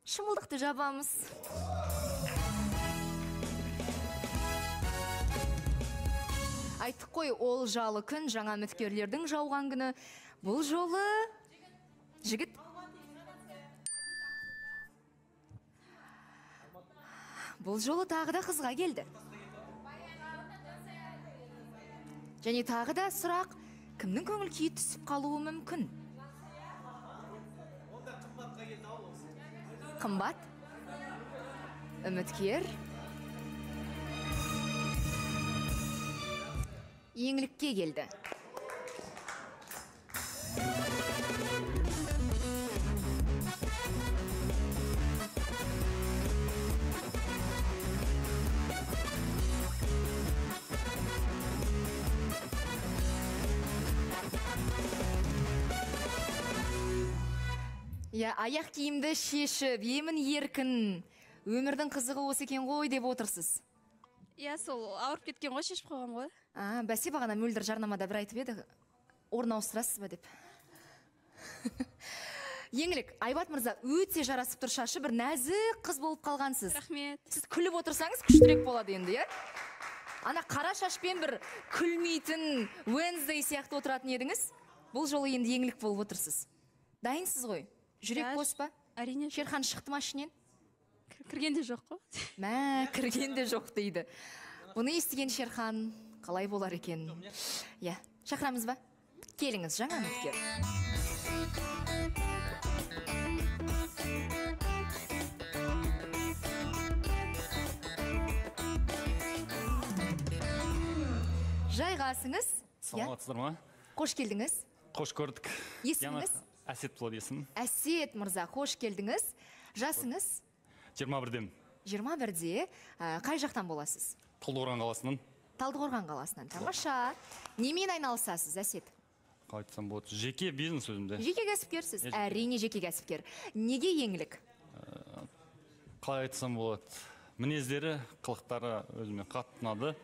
Шымылдықты жабамыз. Айттық қой, ол жалы күн жаңа үміткерлердің жауған күні. Бұл жолы жігіт. Бұл жолы тағы да қызға келді. Және тағы да сұрақ, кімнің көңіл күйі түсіп қалуы мүмкін? Қымбат? Үміткер? Еңлікке келді. Аяқ киімді шешіп, емін еркін. Өмірдің қызығы осы екен ғой деп отырсыз. Сол ауырып кеткен ғой, шешіп қойған ғой. Бәсе бағана мөлдір жарнамада бір айтып еді, орын ауыстырасыз ба деп. Еңлік, Айбат мырза, өте жарасып тұр шашы, бір нәзік қыз болып қалғансыз. Рахмет. Сіз күліп отырсаңыз күштірек болады енді, е? Ана қара шашпен бір күлмейтін Wednesday сияқты отыратын едіңіз. Бұл жолы енді еңлік болып отырсыз. Дайынсыз ғой? Жүрек бос па? Әрине. Шерхан шықты ма ішінен? Кіргенде жоқ қой. Кіргенде жоқ дейді. Бұны естіген Шерхан қалай болар екен? Шақырамыз ба? Келіңіз, жаңа үміткер. Жайғасыңыз. Саламатсыздар ма? Қош келдіңіз. Қош көрдік. Есіміңіз? Әсет болады есім. Әсет мырза, қош келдіңіз. Жасыңыз? 21-ден. 21-де. Қай жақтан боласыз? Талдықорған қаласынан. Талдықорған қаласынан. Тамаша. Немен айналысасыз, Әсет? Қалай айтсам болады? Жеке бизнес өзімде. Жеке кәсіпкерсіз? Әрине жеке кәсіпкер. Неге еңлік? Қалай айтсам болады? Мінездері, қылықтары өзіме қатты ұнады.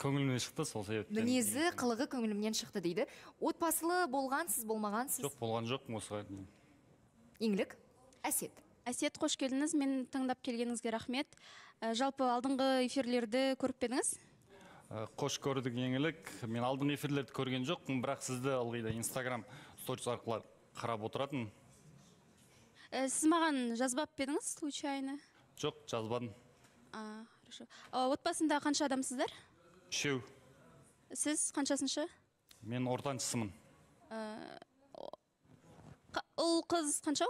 Көңілімнен шықты, сол себептен. Мінезі, қылығы көңілімнен шықты дейді. Отбасылы болғансыз, болмағансыз? Жоқ, болған жоқ, осыға дейін. Еңлік, Әсет. Әсет, қош келдіңіз. Мен тыңдап келгеніңізге рахмет. Жалпы алдыңғы эфирлерді көріп пе едіңіз? Қош көрдік, еңлік. Мен алдыңғы эфирлерді көрген жоқпын, бірақ сізді ылғида Instagram сторис арқылы қарап отыратын. Сіз маған жазбап пе едіңіз, случайно? Жоқ, жазбадым. Хорошо. Отбасында қанша адамсыздар? 3. Сіз қаншасыншы? Мен ортаншысымын. Ұл қыз қанша?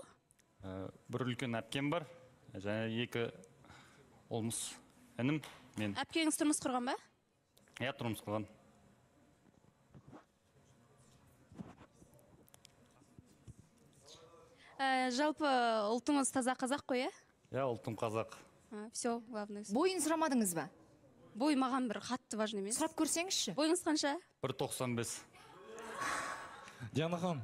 Бір үлкен әпкем бар, және 2 ұлмыз інім мен. Әпкеңіз тұрмыс құрған ба? Тұрмыс құрған. Жалпы ұлтыңыз таза қазақ қой, е? Ұлтым қазақ. Все, главное. Бойын сұрамадыңыз ба? Бой маған бір қатты важны емес. Сұрап көрсеңізші. Бойыңыз қанша? 1.95. Диана ханым,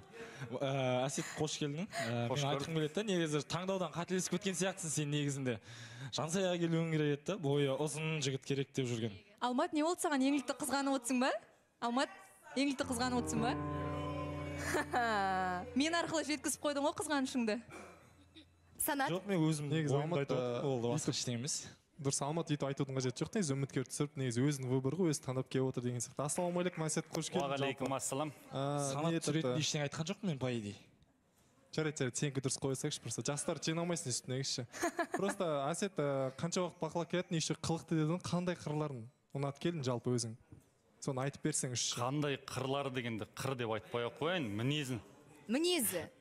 Әсет, қош келдің. Мен айтқым келеді, негізі таңдаудан қателесіп кеткен сияқтысың сен негізінде. Жансаяға келуің керек еді, бойы ұзын жігіт керек деп жүрген. Алмат, не болды саған, еңлікті қызғанып отырсың ба? Алмат, еңлікті қызғанып отырсың ба? Мен арқылы жеткізіп қойдың ғой қызғанышыңды. Санат? Жоқ, мен өзім ойымды айтып ол басқа ештеңе емес. Дұрыс, Алмат өйтіп айтудың қажеті жоқ, негізі үміткер түсіріп, негізі өзінің выборы ғой, өзі таңдап келіп отыр деген сияқты. Ассалаумағалейкум, Әсет, қош келдің. Уағалейкум-ассалам. Санат түсіретінде ештеңе айтқан жоқпын мен, по идее. Жарайды, сенікі дұрыс қоя салайықшы, просто жастар жинамайсың үстінегіші. Просто Әсет қанша уақыт бақылап келетін, еще қылықты дедің, қандай қырларын ұнатып келдің жалпы өзің? Соны айтып берсеңіз. Қандай қырлары дегенде қыр деп айтпай қояйын, мінезін. Мінезі?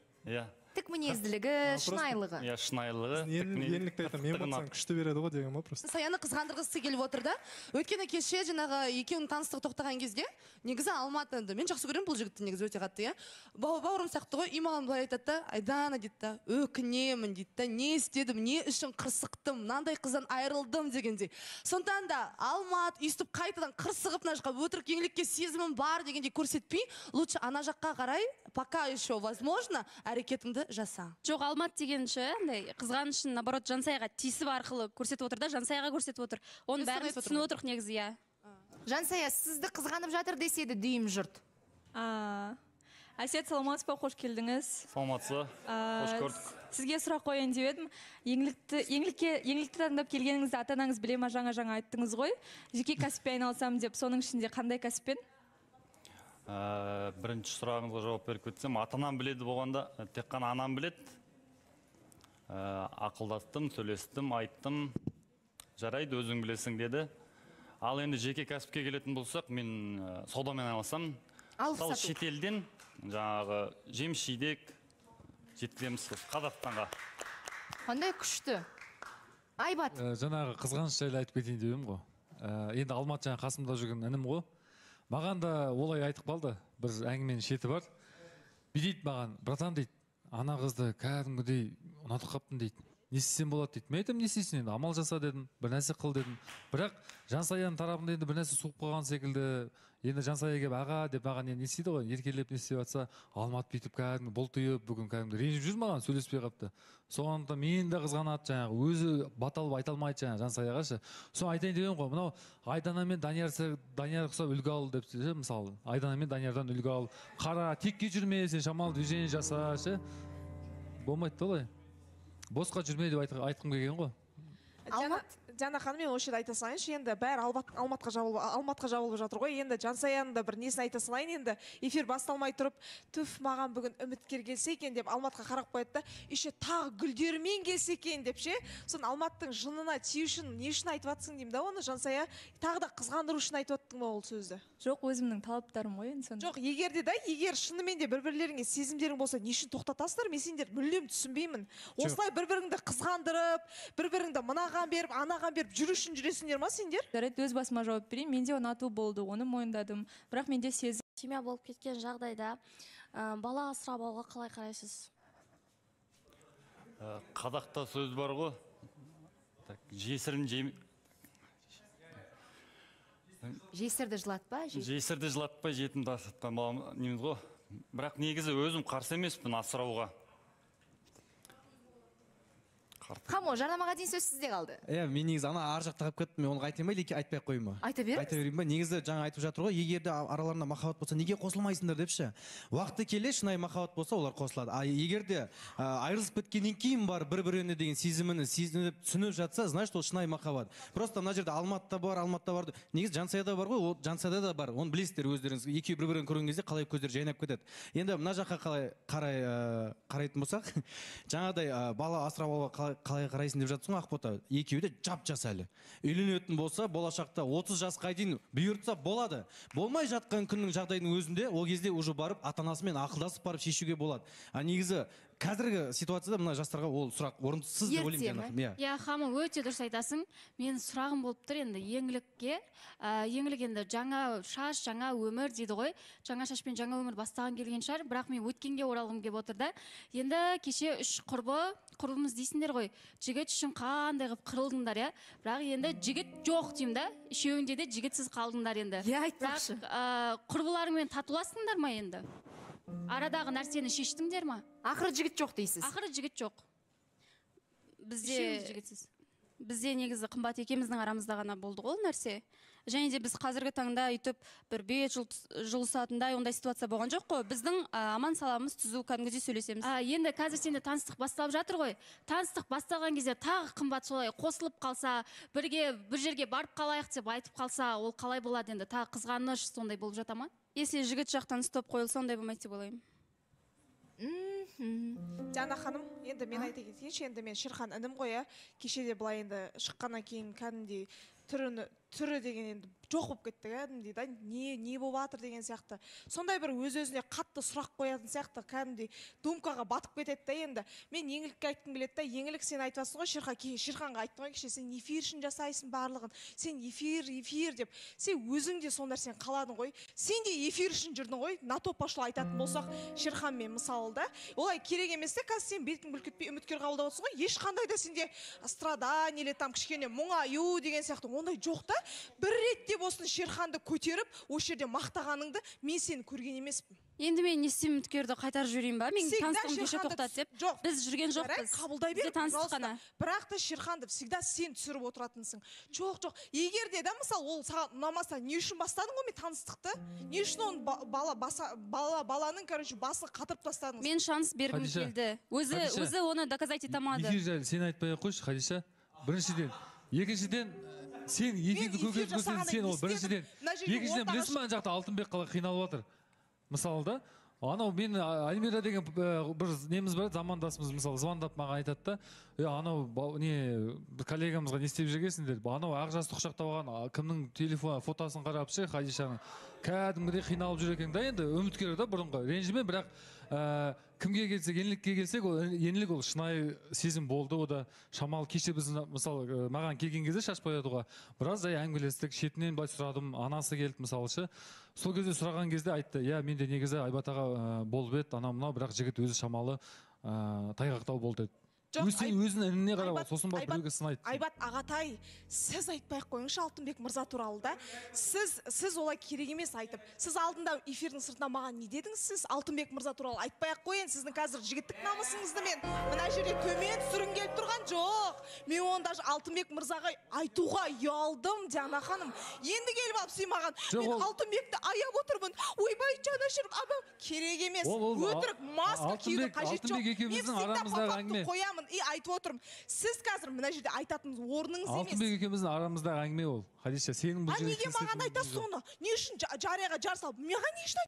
Тік мінезділігі, шынайлығы. Шынайлығы. Еңлікті айтам, мен болсаң күшті береді ғой деген ма просто. Саяны қызғандырғысы келіп отыр да. Өйткені кеше жаңағы екеуінің таныстығы тоқтаған кезде, негізі Алматыны мен жақсы көремін бұл жігітті негізі өте қатты, бауырым сияқты ғой, маған былай айтады да, Айдана дейді да, өкінемін дейді да, не істедім, не үшін қырсықтым, мынандай қыздан айырылдым дегендей. Сондықтан да Алмат өйстіп қайтадан қырсығып мына жаққа өтірік еңлікке сезімім бар дегендей көрсетпей, лучше ана жаққа қарай, пока еще возможно, әрекетіңді жаса. Жоқ, Алмат дегенші, қызғанышын, наоборот, Жансаяға тиісіп арқылы көрсетіп отыр да, Жансаяға көрсетіп отыр. Оны бәріміз түсініп отырық негізі, иә. Жансая, сізді қызғанып жатыр деседі дүйім жұрт. Әсет, саламатсыз ба? Қош келдіңіз. Саламатсыз ба? Қош көрдік. Сізге сұрақ қояйын деп едім. Еңлікті таңдап келгеніңізді ата-анаңыз біле ма? Жаңа айттыңыз ғой. Жеке кәсіппен айналысамын деп, соның ішінде қандай кәсіппен? Бірінші сұрағыңызға жауап беріп кетсем, ата-анам біледі болғанда, тек қана анам біледі. Ақылдастым, сөйлестім, айттым, жарайды, өзің білесің деді. Ал енді жеке кәсіпке келетін болсақ, мен саудамен айналысамын. Мысалы шетелден жаңағы жеміс-жидек жеткіземіз Қазақстанға. Қандай күшті. Айбат. Жаңағы қызғаныш жайлы айтып кетейін деп едім ғой. Енді Алматы жаңа қасымда жүрген інім ғой. Маған да олай айтып қалды. Бір әңгіменің шеті бар. Дейді маған, братан дейді, ана қызды кәдімгідей ұнатып қаптым дейді. Не істесем болады дейді. Мен айтамын, не істейсің енді? Амал жаса дедім, бір нәрсе қыл дедім. Бірақ Жансаяның тарапында енді бір нәрсе суып қалған секілді. Енді Жансая келіп аға деп маған не істейді ғой, еркелеп не істеп жатса, Алмат бүйтіп кәдімгі бұлтиып, бүгін кәдімгі ренжіп жүр маған, сөйлеспей қапты. Сондықтан мен де қызғанады жаңағы, өзі бата алып айта алмайды жаңағы Жансаяға ше. Соны айтайын деп едім ғой, мынау Айдана мен Данияр ұқсап үлгі ал деп ше, мысалы. Айдана мен Даниярдан үлгі ал. Қара, текке жүрме, сен шамалы движение жаса ше. Болмайды олай. Босқа жүрме деп айтқым келген ғой. Жана ханым, мен осы жерде айта салайыншы, енді бәрі Алматқа жабылып жатыр ғой. Енді Жансаяның да бір несін айта салайын, енді эфир басталмай тұрып, түф, маған бүгін үміткер келсе екен деп Алматқа қарап қояды да, еще тағы гүлдермен келсе екен деп ше. Соны Алматтың жынына тию үшін не үшін айтып жатсың деймін да, оны Жансая тағы да қызғандыру үшін айтып жаттың ба ол сөзді? Жоқ, өзімнің талаптарым ғой енді сонда. Жоқ, егер шынымен де бір-бірлеріңе сезімдерің болса, не үшін тоқтатасыздар? Мен сендер мүлдем түсінбеймін. Осылай бір-біріңді қызғандырып, бір-біріңді мынаған беріп, анаған беріп жүру үшін жүресіңдер ма сендер? Жарайды, өз басыма жауап берейін. Менде ұнату болды, оны мойындадым. Бірақ менде сезім. Семья болып кеткен жағдайда бала асырап алуға қалай қарайсыз? Қазақта сөз бар ғой. Жесірді жылатпа, жесірді жылатпай жетімді асыратқан балам неміз ғой. Бірақ негізі өзім қарсы емеспін асырауға. Хамо, жарнамаға дейін сөз сізде қалды. Мен негізі ана ар жақта қалып кеттім, мен оны айтайын ба, айтпай ақ қойын ба? Айта берейін ба? Негізі жаңа айтып жатыр ғой, егер де араларында махаббат болса, неге қосылмайсыңдар депші. Уақыты келе шынайы махаббат болса, олар қосылады. А егер де айырылысып кеткеннен кейін бар бір-біріне деген сезімін сезініп, түсініп жатса, значит, ол шынайы махаббат. Просто мына жерде Алматыда бар. Негізі Жансаяда бар ғой, ол Жансаяда да бар. Оны білесіздер өздеріңіз. Екеуі бір-бірін көрген кезде қалай көздері жайнап кетеді. Енді мына жаққа қарайтын болсақ, жаңадай бала асырап алуға қалай қарайсың деп жатсың Ақбота, екеуі де жап-жас әлі. Үйленетін болса, болашақта 30 жасқа дейін бұйыртса болады. Болмай жатқан күннің жағдайдың өзінде ол кезде уже барып ата-анасымен ақылдасып барып шешуге болады. А негізі қазіргі ситуацияда мына жастарға ол сұрақ орынсыз деп ойлаймын. Иә, ханым, өте дұрыс айтасың. Мен сұрағым болып тұр енді еңлікке. Еңлік енді жаңа шаш, жаңа өмір дейді ғой. Жаңа шашпен жаңа өмір бастаған келген шығар, бірақ мен өткенге оралғым келіп отыр да. Енді кеше 3 құрбымыз дейсіңдер ғой. Жігіт үшін қандай қылып қырылдыңдар, иә. Бірақ енді жігіт жоқ деймін да. Үшеуінде де жігітсіз қалдыңдар енді. Иә, айтпақшы. Құрбыларыңмен татуластыңдар ма енді? Арадағы нәрсені шештіңдер ма? Ақыры жігіт жоқ дейсіз. Ақыры жігіт жоқ. Бізде негізі қымбат екеміздің арамызда ғана болды ғой нәрсе. Және де біз қазіргі таңда үйтіп бір 5 жыл сатындай ондай ситуация болған жоқ қой. Біздің аман саламыз түзу кәдімгідей сөйлесеміз. Енді қазір сенде таныстық басталып жатыр ғой. Таныстық басталған кезде тағы қымбат солай қосылып қалса, бір жерге барып қалайық деп айтып қалса, ол қалай болады енді? Тағы қызғаныш сондай болып жата ма? Если жігіт жақтан стоп қойылса, ондай болмайды деп ойлаймын. Жана ханым, енді мен айта кетейінші, енді мен Шерхан інім ғой, кешеде былай енді шыққаннан кейін кәдімгідей түрі деген енді жоқ болып кетті кәдімгідей да, не болып жатыр деген сияқты. Сондай бір өз-өзіне қатты сұрақ қоятын сияқты, кәдімгідей думкаға батып кетеді да енді. Мен еңлікке айтқым келеді да, еңлік сен айтыватсың ғой Шерханға айттың ғой кеше, сен эфир үшін жасайсың барлығын, сен эфир деп, сен өзің де сол нәрсені қаладың ғой, сен де эфир үшін жүрдің ғой, на то пошло айтатын болсақ Шерханмен мысалы да, олай керек емес те, қазір сен бетің бүлкітпей үміткер қабылдап отырсың ғой, ешқандай да сенде страдание или там кішкене мұңаю деген сияқты ондай жоқ та. Бір ретте болсын Шерханды көтеріп, осы жерде мақтағаныңды мен сені көрген емеспін. Енді мен не істеймін, үміткерді қайтарып жіберейін ба? Мен Всегда таныстығым кеше Шерханды тоқтат деп. жоқ. Біз жүрген Жарайды, жоқпыз. қабылдай Бізде бер, таныстық пожалуйста. қана. Бірақ та Шерханды всегда сен түсіріп отыратынсың. Жоқ, егер де да мысалы ол саған ұнамаса, не үшін бастадың ғой мен таныстықты? Не үшін оны баланың, короче, басын қатырып тастадыңыз? Мен шанс бергім Хадиша, келді. Хадиша. Өзі оны доказать ете алмады. Эфир жайлы сен айтпай ақ қойшы, Хадиша. Біріншіден. Екіншіден, сен эфирді эфир көкетіп жасағаннан көрсең, сен ол естедім. біріншіден. Мына жерге Екіншіден, ортаға білесің ба, ана жақта Алтынбек қалай қиналып жатыр. Мысалы да, анау мен Альмира деген бір неміз бар, замандасымыз мысалы звондап маған айтады да, анау не бір коллегамызға не істеп жүргенсіңдер? Анау ақ жасты құшақтап алған кімнің телефон фотосын қарап ше, Хадишаның кәдімгідей қиналып жүр екен да, енді үміткер да бұрынғы ренжіме, бірақ кімге келсек, енілікке келсек, ол енілік ол шынайы сезім болды. Ода шамалы кеше біз мысалы маған келген кезде шаш боятуға біраз әңгімелестік, шетінен былай сұрадым, анасы келді мысалы ше. Сол кезде сұраған кезде айтты, иә менде негізі Айбат аға болып еді, анау мынау, бірақ жігіт өзі шамалы тайғақтау болды деді. Өзінің ініне қарап, сосын барып біреуге сын айтты. Айбат ағатай, сіз айтпай-ақ қойыңызшы Алтынбек мырза туралы да. Сіз олай керек емес айтып. Сіз алдында эфирдің сыртында маған не дедіңіз? Сіз Алтынбек мырза туралы айтпай-ақ қойын. Сіздің қазір жігіттік намысыңызды мен мына жерде төмен түсіргім келіп тұрған жоқ. Мен оны даже Алтынбек мырзаға айтуға ұялдым, Диана ханым. Енді келіп алып сен маған, мен Алтынбекті аяп отырмын. Ойбай жанашырым, абам керек емес. Өтірік маска киюдің қажет жоқ. Мен всегда по-факту қоямын. Айтып отырмын. Сіз қазір мына жерде айтатын орныңыз емес. Алтынбек екеуміздің арамыздағы әңгіме ол. Хадиша, сенің бұл жерде неге маған айтасыз соны? Не үшін жарияға жар салып? Маған не үшін